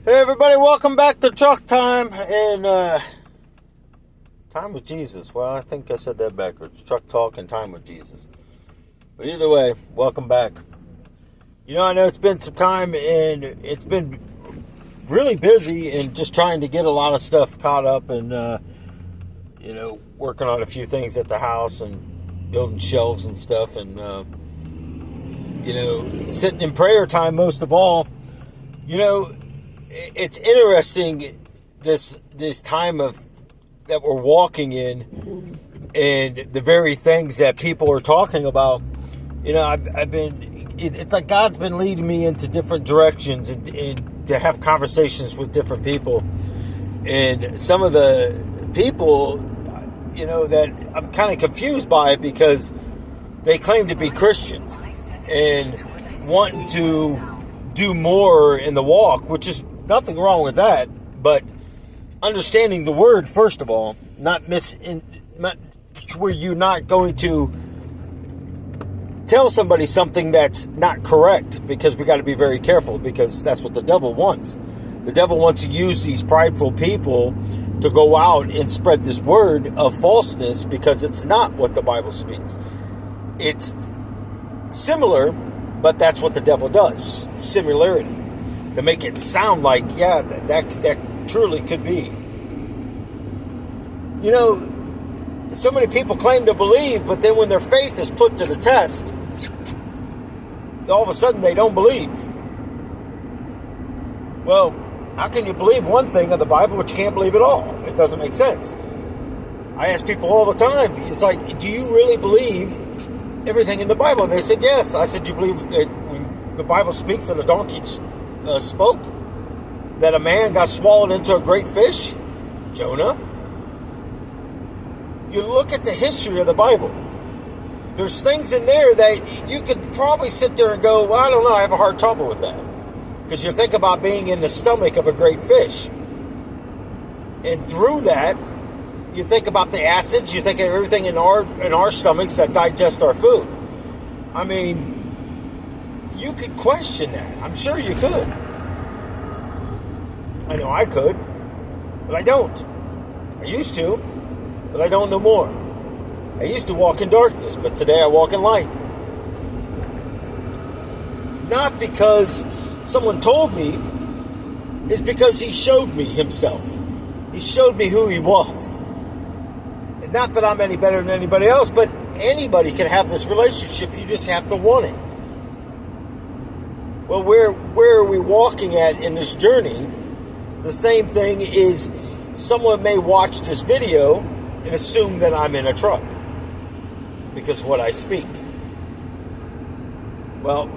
Hey everybody, welcome back to Truck Time and Time with Jesus. Well, I think I said that backwards. Truck Talk and Time with Jesus. But either way, welcome back. I know it's been some time and it's been really busy and just trying to get a lot of stuff caught up and, working on a few things at the house and building shelves and stuff and, sitting in prayer time most of all. It's interesting this time of that we're walking in, and the very things that people are talking about. I've been. It's like God's been leading me into different directions and to have conversations with different people, and some of the people, that I'm kind of confused by it because they claim to be Christians and want to do more in the walk, which is nothing wrong with that, but understanding the word, first of all, not where you're not going to tell somebody something that's not correct, because we got to be very careful, because that's what the devil wants. The devil wants to use these prideful people to go out and spread this word of falseness, because it's not what the Bible speaks. It's similar, but that's what the devil does. Similarity. To make it sound like, yeah, that truly could be. So many people claim to believe, but then when their faith is put to the test, all of a sudden they don't believe. Well, how can you believe one thing of the Bible but you can't believe it all? It doesn't make sense. I ask people all the time, it's like, do you really believe everything in the Bible? And they said, yes. I said, do you believe that when the Bible speaks that a donkey spoke, that a man got swallowed into a great fish? Jonah. You look at the history of the Bible. There's things in there that you could probably sit there and go, well, I don't know, I have a hard trouble with that. Because you think about being in the stomach of a great fish. And through that, you think about the acids, you think of everything in our stomachs that digest our food. I mean, you could question that. I'm sure you could. I know I could, but I don't. I used to, but I don't no more. I used to walk in darkness, but today I walk in light. Not because someone told me, it's because he showed me himself. He showed me who he was. And not that I'm any better than anybody else, but anybody can have this relationship. You just have to want it. Well, where are we walking at in this journey? The same thing is, someone may watch this video and assume that I'm in a truck because of what I speak. Well,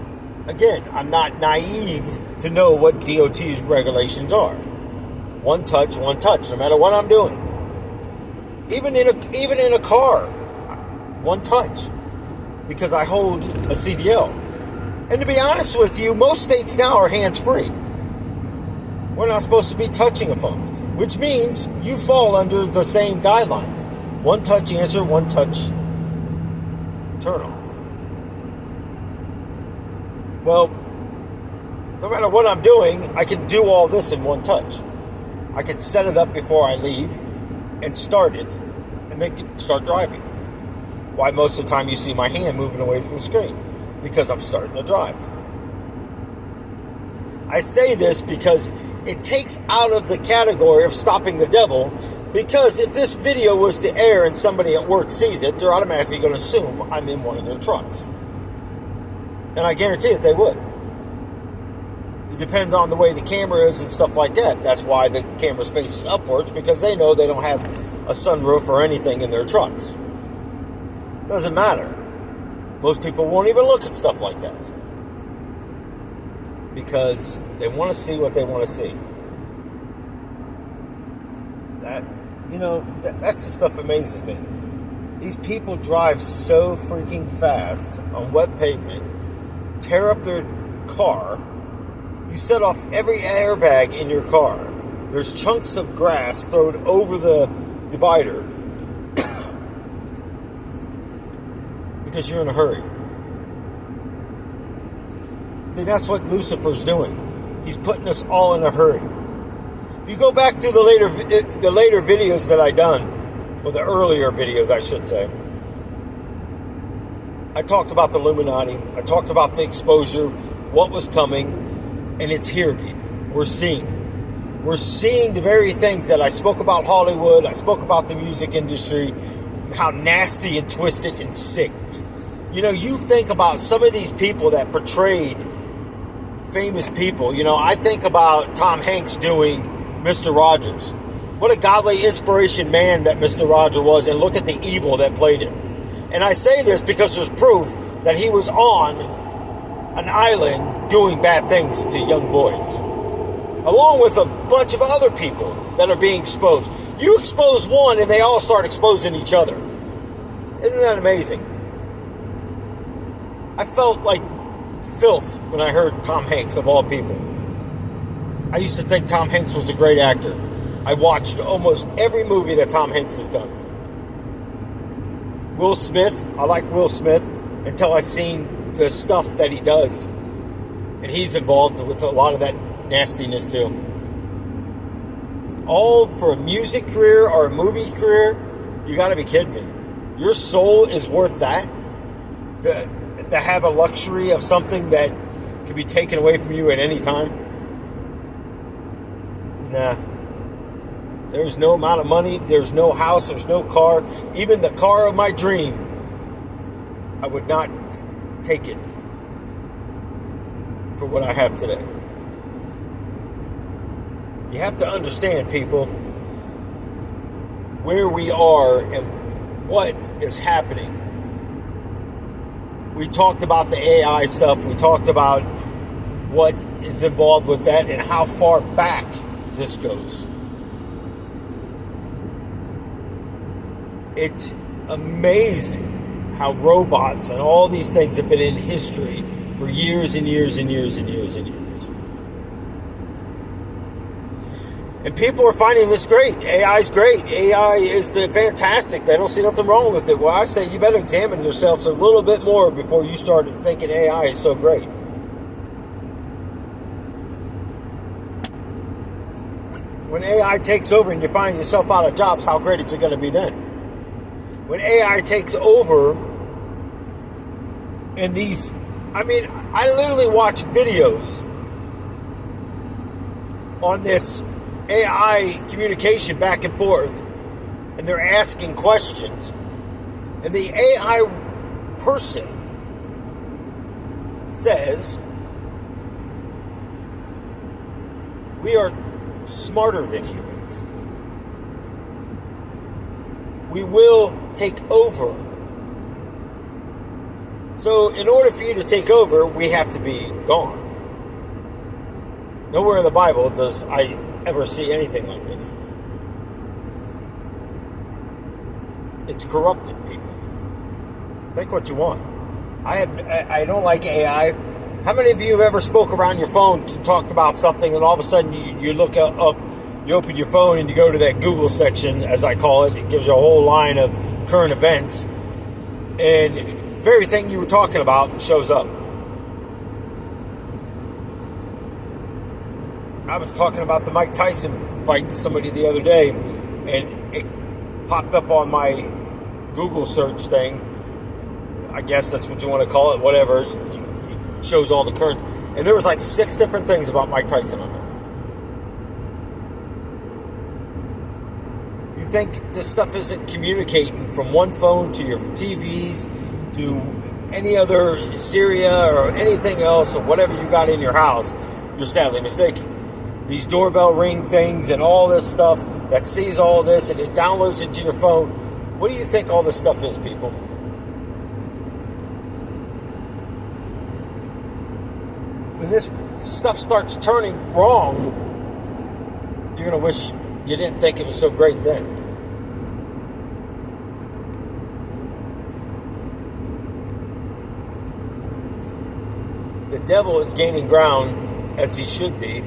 again, I'm not naive to know what DOT's regulations are. One touch, no matter what I'm doing. Even in a car, one touch, because I hold a CDL. And to be honest with you, most states now are hands-free. We're not supposed to be touching a phone, which means you fall under the same guidelines. One touch answer, one touch turn off. Well, no matter what I'm doing, I can do all this in one touch. I can set it up before I leave and start it and make it start driving. Why most of the time you see my hand moving away from the screen? Because I'm starting to drive. I say this because it takes out of the category of stopping the devil, because if this video was to air and somebody at work sees it, they're automatically going to assume I'm in one of their trucks. And I guarantee it, they would. It depends on the way the camera is and stuff like that. That's why the camera's faces upwards, because they know they don't have a sunroof or anything in their trucks. Doesn't matter. Most people won't even look at stuff like that, because they want to see what they want to see. That's the stuff that amazes me. These people drive so freaking fast on wet pavement, tear up their car. You set off every airbag in your car. There's chunks of grass thrown over the divider because you're in a hurry. See, that's what Lucifer's doing. He's putting us all in a hurry. If you go back through the later videos that I done, or the earlier videos, I should say, I talked about the Illuminati. I talked about the exposure, what was coming, and it's here, people. We're seeing it. We're seeing the very things that I spoke about Hollywood, I spoke about the music industry, how nasty and twisted and sick. You know, you think about some of these people that portrayed famous people. You know, I think about Tom Hanks doing Mr. Rogers. What a godly inspiration man that Mr. Rogers was, and look at the evil that played him. And I say this because there's proof that he was on an island doing bad things to young boys, along with a bunch of other people that are being exposed. You expose one and they all start exposing each other. Isn't that amazing? I felt like filth when I heard Tom Hanks, of all people. I used to think Tom Hanks was a great actor. I watched almost every movie that Tom Hanks has done. Will Smith, I like Will Smith until I seen the stuff that he does. And he's involved with a lot of that nastiness too. All for a music career or a movie career? You gotta be kidding me. Your soul is worth that? To have a luxury of something that can be taken away from you at any time? Nah. There's no amount of money, there's no house, there's no car. Even the car of my dream, I would not take it for what I have today. You have to understand, people, where we are and what is happening. We talked about the AI stuff. We talked about what is involved with that and how far back this goes. It's amazing how robots and all these things have been in history for years and years and years and years and years. And people are finding this great. AI is great. AI is fantastic. They don't see nothing wrong with it. Well, I say you better examine yourselves a little bit more before you start thinking AI is so great. When AI takes over and you find yourself out of jobs, how great is it going to be then? When AI takes over and I literally watch videos on this AI communication back and forth, and they're asking questions, and the AI person says, we are smarter than humans. We will take over. So in order for you to take over, we have to be gone. Nowhere in the Bible does I ever see anything like this. It's corrupted, people. Think what you want. I don't like AI. How many of you have ever spoke around your phone to talk about something, and all of a sudden you look up, you open your phone and you go to that Google section, as I call it. It gives you a whole line of current events, and the very thing you were talking about shows up. I was talking about the Mike Tyson fight to somebody the other day, and it popped up on my Google search thing. I guess that's what you want to call it, whatever. It shows all the current. And there was like 6 different things about Mike Tyson on there. You think this stuff isn't communicating from one phone to your TVs to any other Syria or anything else or whatever you got in your house, you're sadly mistaken. These doorbell ring things and all this stuff that sees all this and it downloads it to your phone. What do you think all this stuff is, people? When this stuff starts turning wrong, you're going to wish you didn't think it was so great then. The devil is gaining ground, as he should be,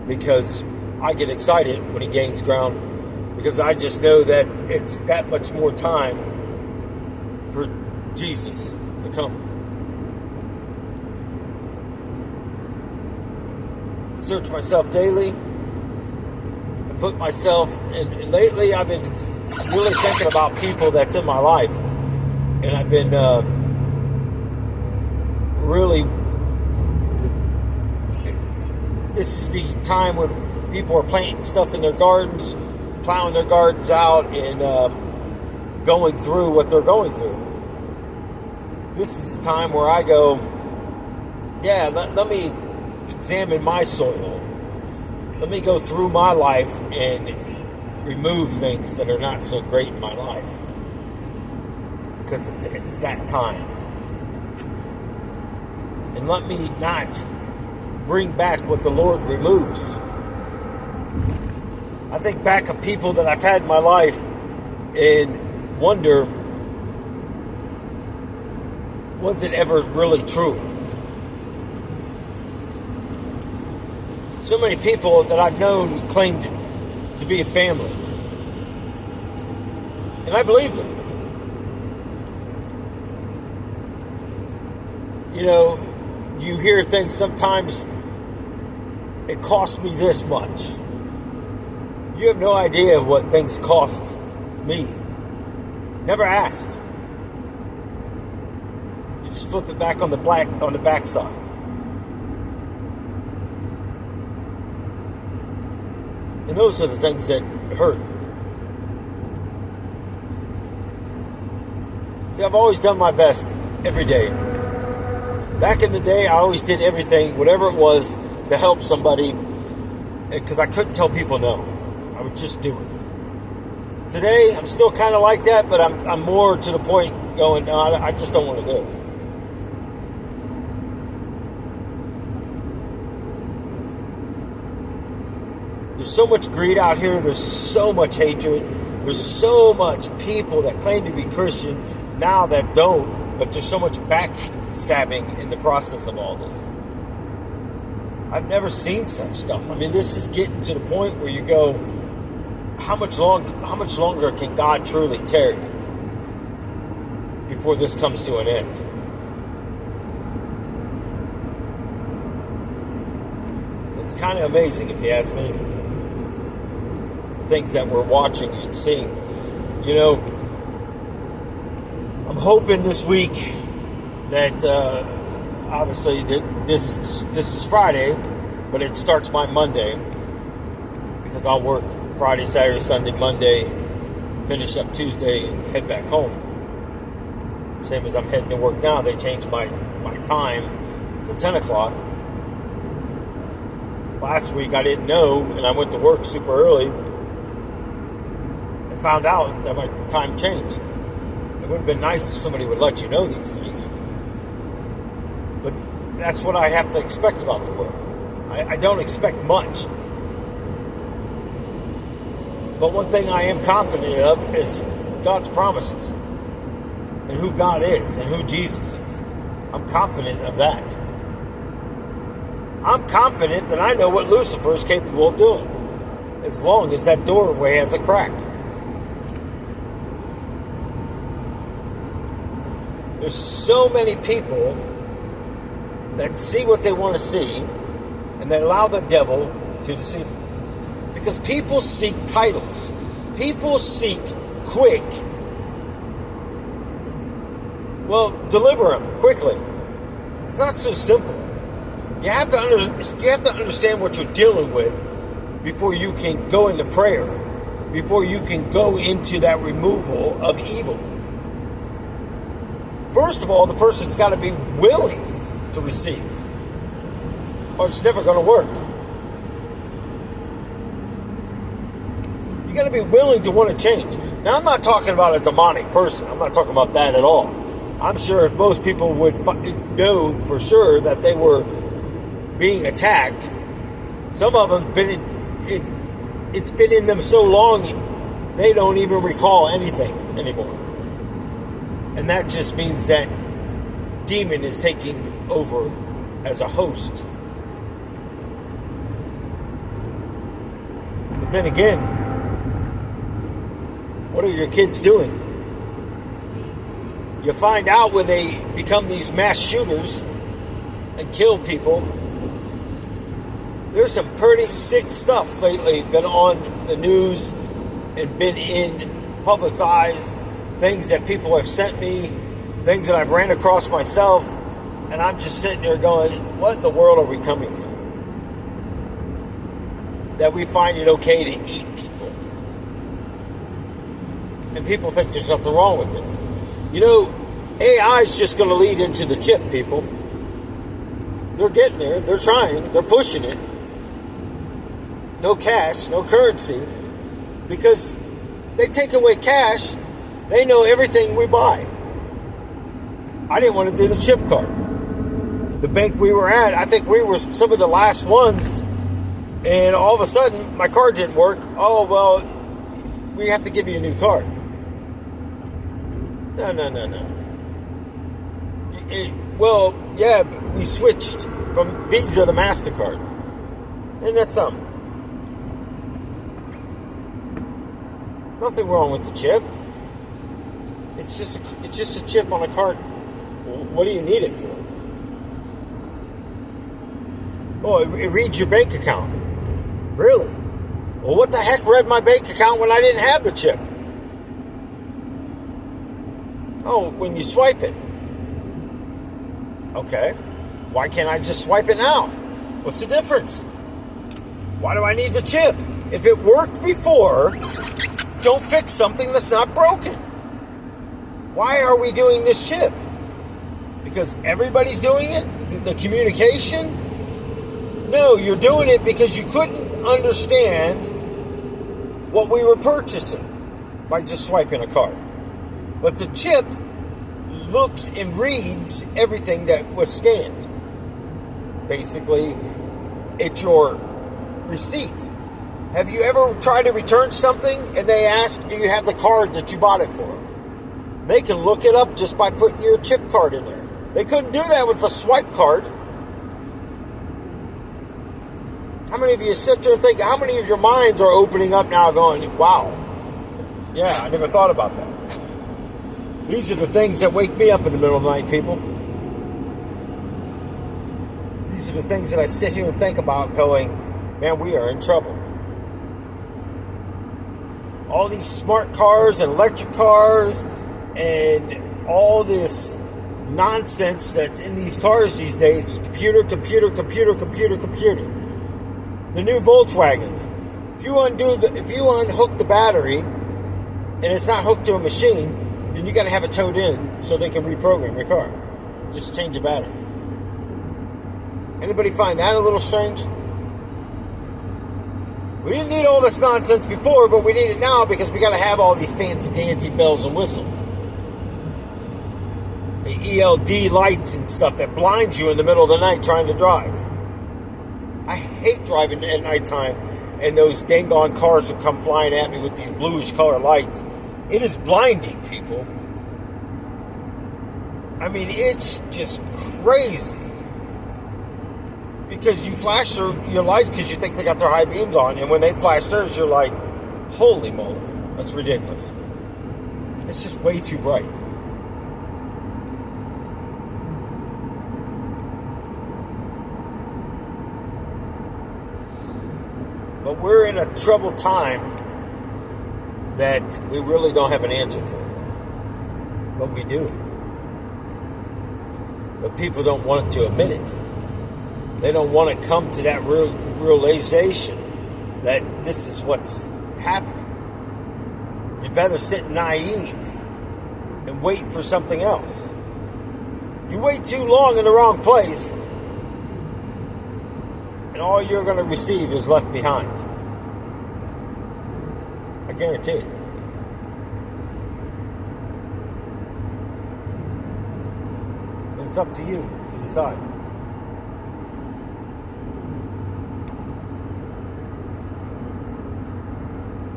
because I get excited when he gains ground, because I just know that it's that much more time for Jesus to come. search myself daily. I put myself, and lately I've been really thinking about people that's in my life. And I've been really, this is the time when people are planting stuff in their gardens, plowing their gardens out, and going through what they're going through. This is the time where I go, yeah, let me examine my soil. Let me go through my life and remove things that are not so great in my life. Because it's that time. And let me not bring back what the Lord removes. I think back of people that I've had in my life and wonder, was it ever really true? So many people that I've known who claimed to be a family. And I believed them. You know, you hear things sometimes, it cost me this much. You have no idea what things cost me. Never asked. You just flip it back on the backside. And those are the things that hurt. See, I've always done my best every day. Back in the day, I always did everything, whatever it was, to help somebody, because I couldn't tell people no. I would just do it. Today, I'm still kind of like that, but I'm more to the point going, no, I just don't want to do it. There's so much greed out here. There's so much hatred. There's so much people that claim to be Christians now that don't, but there's so much backstabbing in the process of all this. I've never seen such stuff. I mean, this is getting to the point where you go, how much longer can God truly tarry before this comes to an end? It's kind of amazing, if you ask me, the things that we're watching and seeing. You know, I'm hoping this week that obviously this is Friday, but it starts my Monday, because I'll work Friday, Saturday, Sunday, Monday, finish up Tuesday, and head back home. Same as I'm heading to work now. They changed my time to 10 o'clock. Last week I didn't know, and I went to work super early and found out that my time changed. It would have been nice if somebody would let you know these things. But that's what I have to expect about the world. I don't expect much. But one thing I am confident of is God's promises and who God is and who Jesus is. I'm confident of that. I'm confident that I know what Lucifer is capable of doing, as long as that doorway has a crack. There's so many people that see what they want to see and they allow the devil to deceive them. Because people seek titles. People seek quick. Well, deliver them quickly. It's not so simple. You have to understand what you're dealing with before you can go into prayer, before you can go into that removal of evil. First of all, the person's got to be willing to receive, or it's never going to work. You got to be willing to want to change. Now, I'm not talking about a demonic person. I'm not talking about that at all. I'm sure if most people would know for sure that they were being attacked, some of them it's been in them so long they don't even recall anything anymore. And that just means that demon is taking over as a host. But then again, what are your kids doing? You find out when they become these mass shooters and kill people, there's some pretty sick stuff lately been on the news and been in public's eyes. Things that people have sent me, things that I've ran across myself, and I'm just sitting there going, what in the world are we coming to? That we find it okay to eat people. And people think there's something wrong with this. You know, AI is just going to lead into the chip, people. They're getting there. They're trying. They're pushing it. No cash, no currency. Because they take away cash, they know everything we buy. I didn't want to do the chip card. The bank we were at, I think we were some of the last ones. And all of a sudden, my card didn't work. Oh, well, we have to give you a new card. No. Well, yeah, we switched from Visa to MasterCard. And that's something. Nothing wrong with the chip. It's just a chip on a card. What do you need it for? Oh, it reads your bank account. Really? Well, what the heck read my bank account when I didn't have the chip? Oh, when you swipe it. Okay. Why can't I just swipe it now? What's the difference? Why do I need the chip? If it worked before, don't fix something that's not broken. Why are we doing this chip? Because everybody's doing it? The communication? No, you're doing it because you couldn't understand what we were purchasing by just swiping a card. But the chip looks and reads everything that was scanned. Basically, it's your receipt. Have you ever tried to return something and they ask, do you have the card that you bought it for? They can look it up just by putting your chip card in there. They couldn't do that with a swipe card. How many of you sit there and think, how many of your minds are opening up now going, wow, yeah, I never thought about that. These are the things that wake me up in the middle of the night, people. These are the things that I sit here and think about going, man, we are in trouble. All these smart cars and electric cars and all this nonsense that's in these cars these days, computer. The new Volkswagens. If you unhook the battery and it's not hooked to a machine, then you got to have it towed in so they can reprogram your car. Just change the battery. Anybody find that a little strange? We didn't need all this nonsense before, but we need it now because we got to have all these fancy dancy bells and whistles. The ELD lights and stuff that blinds you in the middle of the night trying to drive. I hate driving at nighttime and those dang on cars will come flying at me with these bluish color lights. It is blinding, people. I mean, it's just crazy. Because you flash your lights because you think they got their high beams on, and when they flash theirs, you're like, holy moly, that's ridiculous. It's just way too bright. But we're in a troubled time that we really don't have an answer for. But we do. But people don't want to admit it. They don't want to come to that realization that this is what's happening. You'd rather sit naive and wait for something else. You wait too long in the wrong place, and all you're going to receive is left behind. I guarantee it. But it's up to you to decide.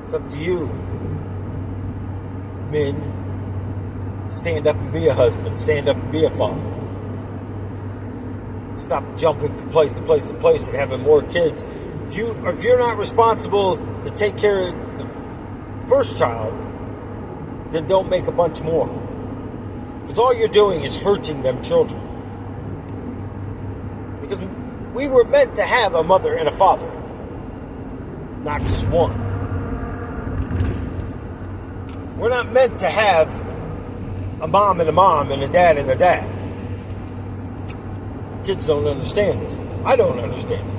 It's up to you, men, to stand up and be a husband, stand up and be a father. Stop jumping from place to place to place and having more kids. If you're not responsible to take care of the first child, then don't make a bunch more. Because all you're doing is hurting them children. Because We were meant to have a mother and a father, not just one. We're not meant to have a mom and a dad and a dad. Kids don't understand this. I don't understand it.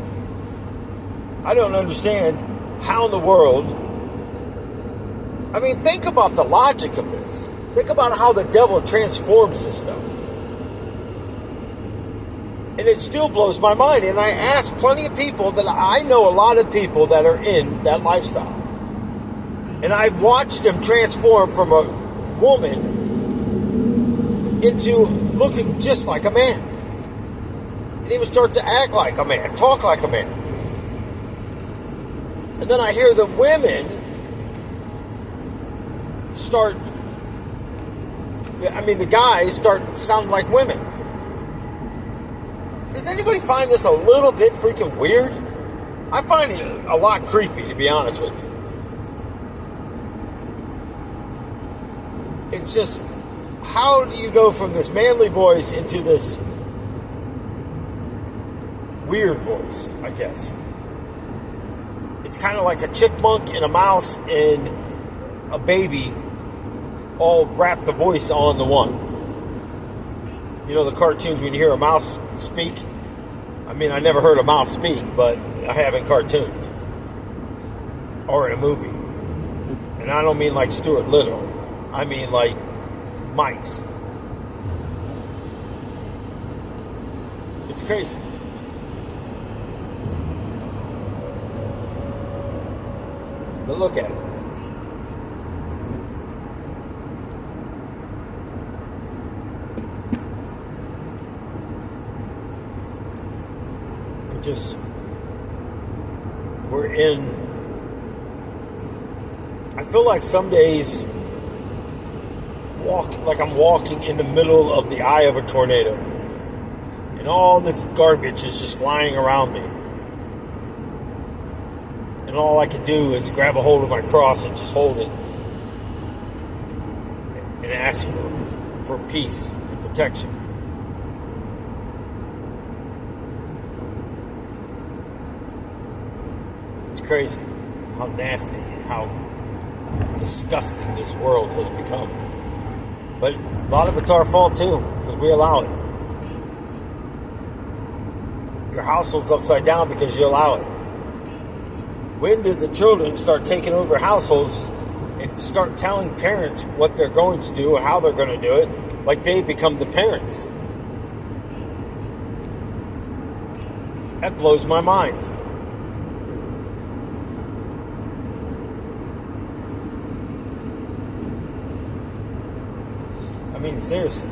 I don't understand how in the world. I mean, think about the logic of this. Think about how the devil transforms this stuff. And it still blows my mind. And I ask plenty of people that I know, a lot of people that are in that lifestyle. And I've watched them transform from a woman into looking just like a man. And even start to act like a man, talk like a man. And then I hear the women the guys start sounding like women. Does anybody find this a little bit freaking weird? I find it a lot creepy, to be honest with you. It's just, how do you go from this manly voice into this weird voice, I guess? It's kind of like a chipmunk and a mouse and a baby all wrap the voice all into one. You know the cartoons when you hear a mouse speak? I mean, I never heard a mouse speak, but I have in cartoons. Or in a movie. And I don't mean like Stuart Little. I mean like mice. It's crazy. But look at it. We're in, I feel like some days I'm walking in the middle of the eye of a tornado. And all this garbage is just flying around me. And all I can do is grab a hold of my cross and just hold it. And ask for peace and protection. It's crazy how nasty, how disgusting this world has become. But a lot of it's our fault too, because we allow it. Your household's upside down because you allow it. When did the children start taking over households and start telling parents what they're going to do and how they're going to do it, like they become the parents? That blows my mind. I mean, seriously.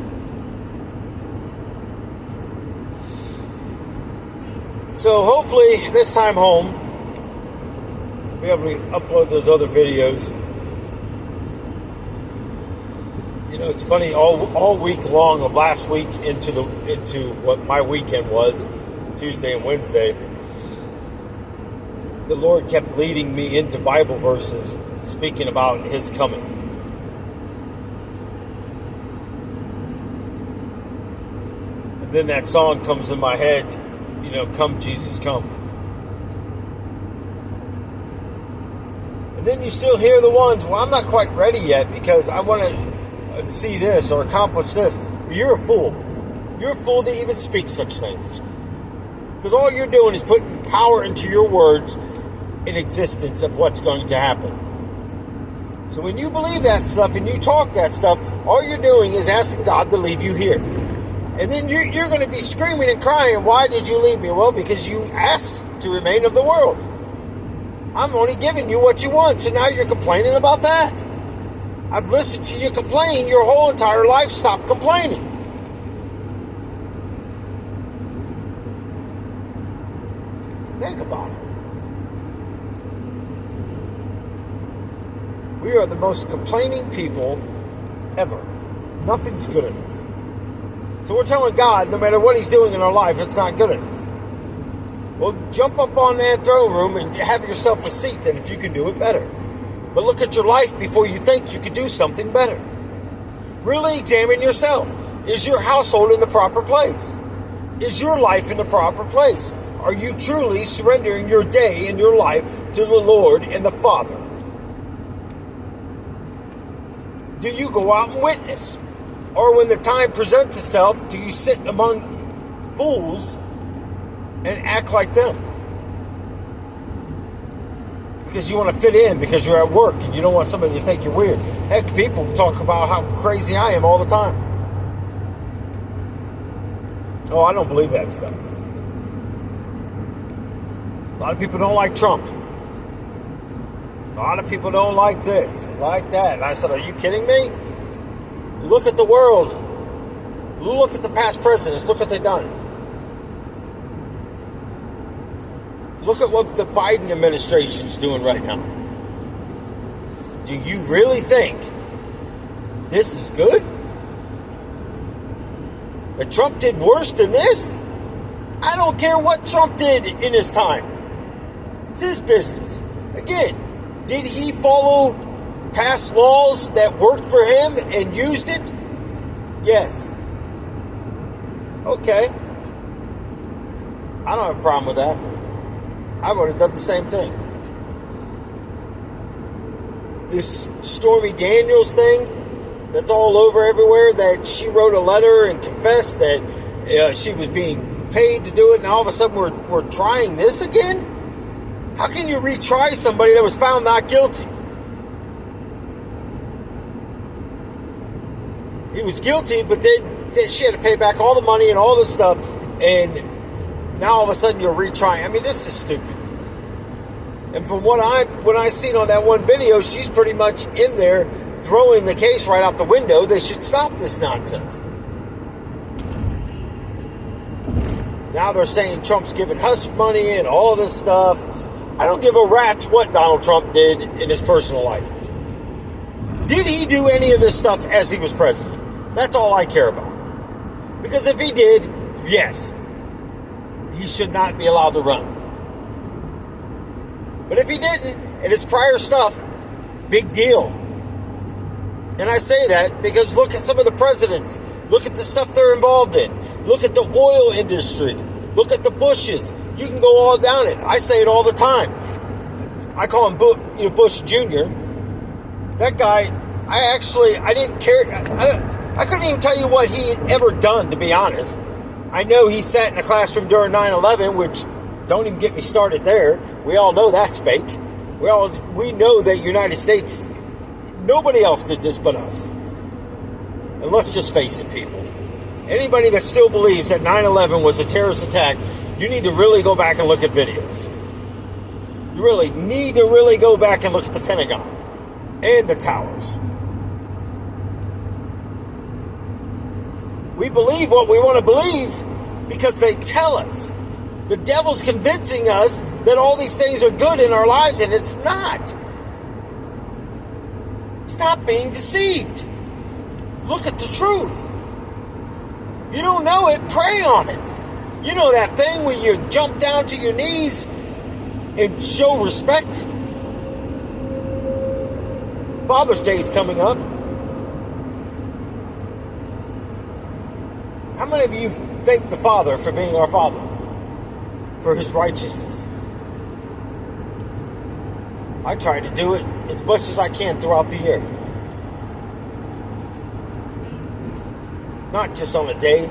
So hopefully this time home, we'll be able to upload those other videos. You know, it's funny, all week long of last week into what my weekend was, Tuesday and Wednesday, the Lord kept leading me into Bible verses speaking about His coming. And then that song comes in my head, you know, "Come Jesus, come." And then you still hear the ones, well, I'm not quite ready yet because I want to see this or accomplish this. You're a fool. You're a fool to even speak such things. Because all you're doing is putting power into your words in existence of what's going to happen. So when you believe that stuff and you talk that stuff, all you're doing is asking God to leave you here. And then you're going to be screaming and crying, why did you leave me? Well, because you asked to remain of the world. I'm only giving you what you want, so now you're complaining about that. I've listened to you complain your whole entire life. Stop complaining. Think about it. We are the most complaining people ever. Nothing's good enough. So we're telling God, no matter what He's doing in our life, it's not good enough. Well, jump up on that throne room and have yourself a seat then if you can do it better. But look at your life before you think you could do something better. Really examine yourself. Is your household in the proper place? Is your life in the proper place? Are you truly surrendering your day and your life to the Lord and the Father? Do you go out and witness? Or when the time presents itself, do you sit among fools and act like them? Because you want to fit in, because you're at work and you don't want somebody to think you're weird. Heck, people talk about how crazy I am all the time. Oh, I don't believe that stuff. A lot of people don't like Trump. A lot of people don't like this, like that. And I said, are you kidding me? Look at the world. Look at the past presidents. Look what they've done. Look at what the Biden administration is doing right now. Do you really think this is good? But Trump did worse than this? I don't care what Trump did in his time. It's his business. Again, did he follow past laws that worked for him and used it? Yes. Okay. I don't have a problem with that. I would have done the same thing. This Stormy Daniels thing that's all over everywhere, that she wrote a letter and confessed that she was being paid to do it, and all of a sudden we're trying this again? How can you retry somebody that was found not guilty? He was guilty, but then she had to pay back all the money and all this stuff, and now all of a sudden you're retrying. I mean, this is stupid. And from what I seen on that one video, she's pretty much in there throwing the case right out the window. They should stop this nonsense. Now they're saying Trump's giving hush money and all this stuff. I don't give a rat's what Donald Trump did in his personal life. Did he do any of this stuff as he was president? That's all I care about. Because if he did, yes, he should not be allowed to run. But if he didn't, and it's prior stuff, big deal. And I say that because look at some of the presidents. Look at the stuff they're involved in. Look at the oil industry. Look at the Bushes. You can go all down it. I say it all the time. I call him Bush Jr. That guy, I didn't care. I couldn't even tell you what he ever done, to be honest. I know he sat in a classroom during 9/11, which don't even get me started there. We all know that's fake. We know that United States, nobody else did this but us. And let's just face it, people. Anybody that still believes that 9/11 was a terrorist attack, you need to really go back and look at videos. You really need to really go back and look at the Pentagon and the towers. We believe what we want to believe because they tell us. The devil's convincing us that all these things are good in our lives, and it's not. Stop being deceived. Look at the truth. If you don't know it, pray on it. You know that thing where you jump down to your knees and show respect? Father's Day is coming up. How many of you thank the Father for being our Father? For His righteousness? I try to do it as much as I can throughout the year. Not just on a day.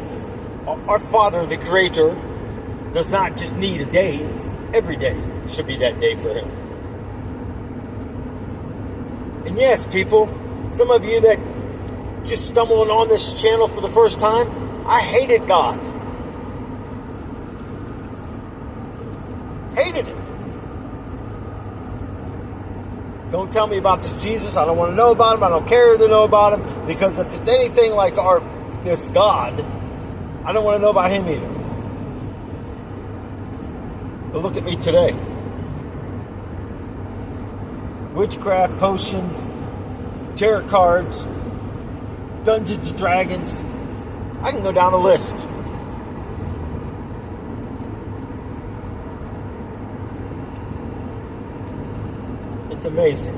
Our Father, the Creator, does not just need a day. Every day should be that day for Him. And yes, people, some of you that just stumbling on this channel for the first time, I hated God. Hated Him. Don't tell me about this Jesus. I don't want to know about Him. I don't care to know about Him. Because if it's anything like this God, I don't want to know about Him either. But look at me today. Witchcraft, potions, tarot cards, Dungeons and Dragons. I can go down the list. It's amazing.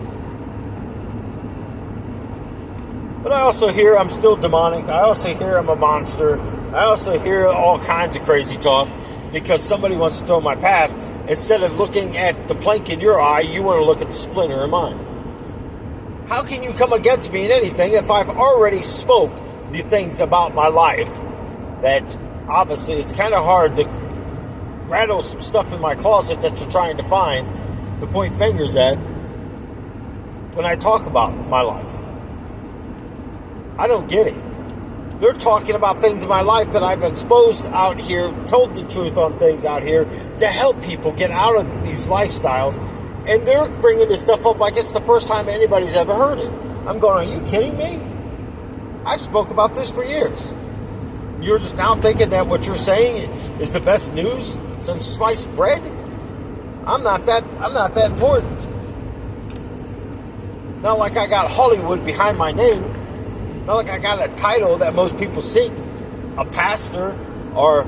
But I also hear I'm still demonic. I also hear I'm a monster. I also hear all kinds of crazy talk. because somebody wants to throw my past. Instead of looking at the plank in your eye, you want to look at the splinter in mine. How can you come against me in anything if I've already spoke the things about my life that obviously it's kind of hard to rattle some stuff in my closet that you're trying to find to point fingers at when I talk about my life? I don't get it. They're talking about things in my life that I've exposed out here, told the truth on things out here to help people get out of these lifestyles, and they're bringing this stuff up like it's the first time anybody's ever heard it. I'm going, are you kidding me? I've spoke about this for years. You're just now thinking that what you're saying is the best news since sliced bread? I'm not that important. Not like I got Hollywood behind my name. Not like I got a title that most people seek. A pastor or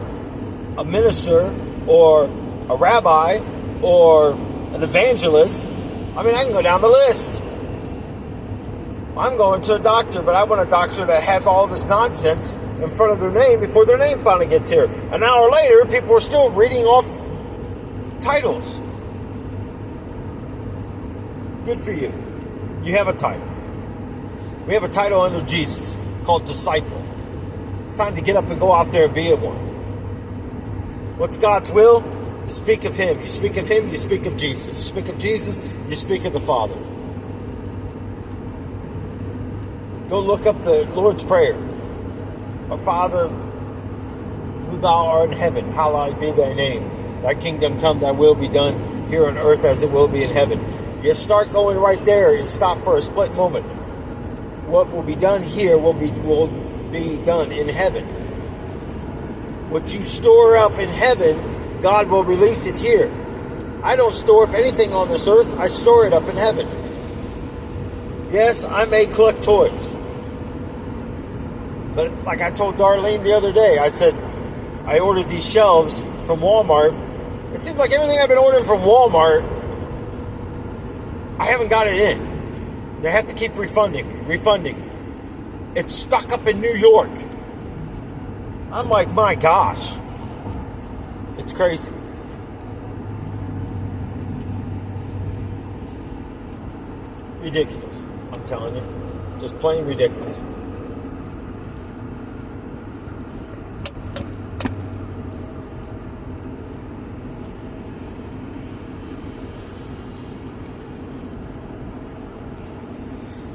a minister or a rabbi or an evangelist. I mean, I can go down the list. I'm going to a doctor, but I want a doctor that has all this nonsense in front of their name before their name finally gets here. An hour later, people are still reading off titles. Good for you. You have a title. We have a title under Jesus called disciple. It's time to get up and go out there and be a one. What's God's will? To speak of Him. You speak of Him, you speak of Jesus. You speak of Jesus, you speak of the Father. Go look up the Lord's Prayer. Our Father, who thou art in heaven, hallowed be thy name. Thy kingdom come, thy will be done here on earth as it will be in heaven. You start going right there and stop for a split moment. What will be done here will be done in heaven. What you store up in heaven, God will release it here. I don't store up anything on this earth. I store it up in heaven. Yes, I may collect toys. But like I told Darlene the other day, I said, I ordered these shelves from Walmart. It seems like everything I've been ordering from Walmart, I haven't got it in. They have to keep refunding. It's stuck up in New York. I'm like, my gosh. It's crazy. Ridiculous. I'm telling you. Just plain ridiculous.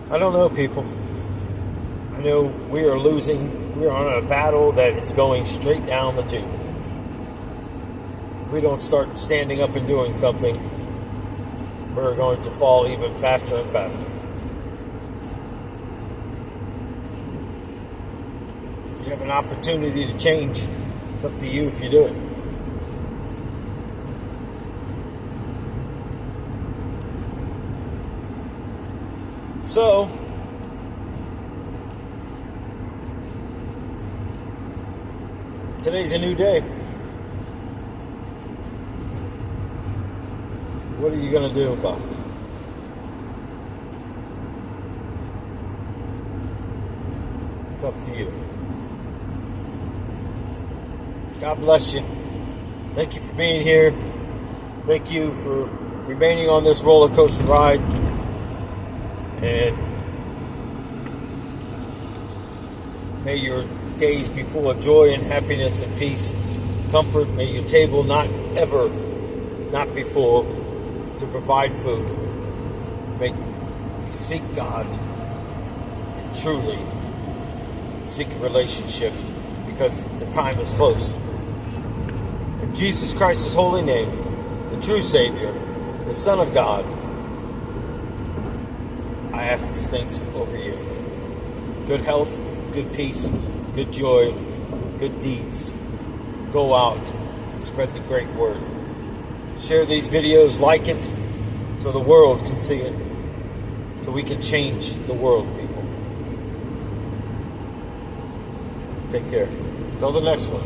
I don't know, people. I know we are losing. We're on a battle that is going straight down the tube. If we don't start standing up and doing something, we're going to fall even faster and faster. You have an opportunity to change. It's up to you if you do it. So, today's a new day. What are you going to do about it? It's up to you. God bless you. Thank you for being here. Thank you for remaining on this roller coaster ride. And may your days be full of joy and happiness and peace, comfort. May your table not be full to provide food. May you seek God and truly seek a relationship, because the time is close. In Jesus Christ's holy name, the true Savior, the Son of God, I ask these things over you. Good health, good peace, good joy, good deeds. Go out and spread the great word. Share these videos, like it, so the world can see it. So we can change the world, people. Take care. Till the next one.